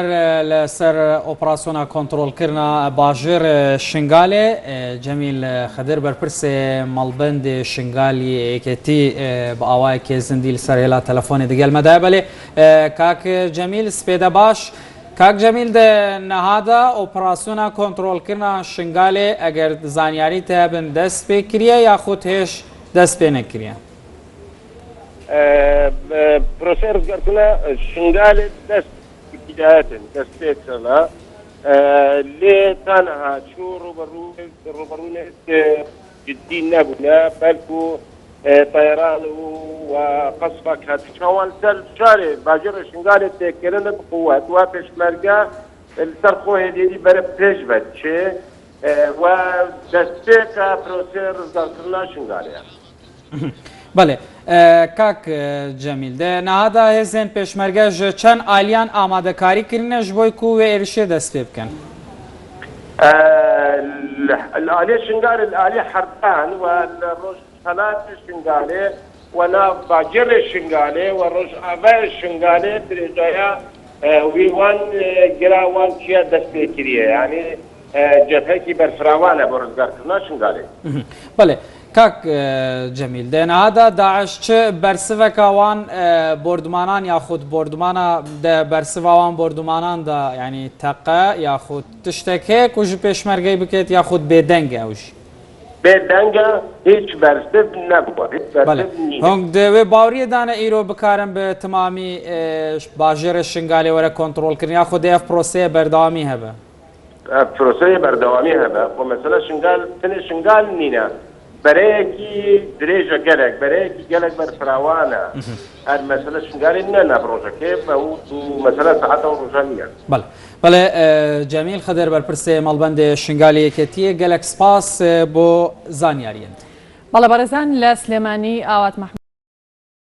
لسر اپراسیون کنترل کرنا باجر شنگاله جمیل خدر برپرس مالبند شنگالی کتی با آوای که زندی لسر هلا تلفن دیگل مده بله کاک جمیل سپیده باش کاک جمیل ده نهادا اپراسیون کنترل کرنا شنگاله اگر زانیاری تابن دست بکریه یا خود هش دست بنکریه پروسه رزگارتنا شنگاله دست بداية دستيت سنة اللي تنها شو روبرونة جدي نبنا بلكو طيران وقصفك هتشوال سل شاري باجر شنغالي تكرنا بقوات وابش مرقا السرقو هدي برب تجبت شيء ودستيت بروسير زارتنا شنغالي بله کاک جمیل ده نهادا هزین پیشمرگه چند آلیان آماده کاری کرنه جبوی کو و ارشه دست بکن الآلية شنغالي الآلية حربان والروش ثلاث شنغالي ولا باجر شنغالي والروش آباء شنغالي برجايا ويوان جراوان كيا دست بكريه يعني جبهتي برفراوانه برزقارتنا شنغالي بله کاک جمیل ده نهادا داعش چه برسوک آوان بردمانان یا خود بردمانا ده برسو آوان بردمانان دا یعنی تقه یا خود تشتکه کج پیشمرگی بکت یا خود بدنگه اوش بدنگه هیچ برسو نبود بله هنگ ده باوری دانه ایرو بکارم به تمامی باجر شنگالی وره کنترول کرن یا خود اف پروسه بردوامی هبه پروسه بردوامی هبه و مثلا شنگال نینا بريكي دريجة جلك بريكي جلك برفراوانا المسألة شنقال إننا بروجا كيف أو مسألة ساعته وروجانية بله جميل خضر برپرسه مالبند شنگالی کتیه جلک سپاس بو زانیارین بله برزان لسليماني آوات محمود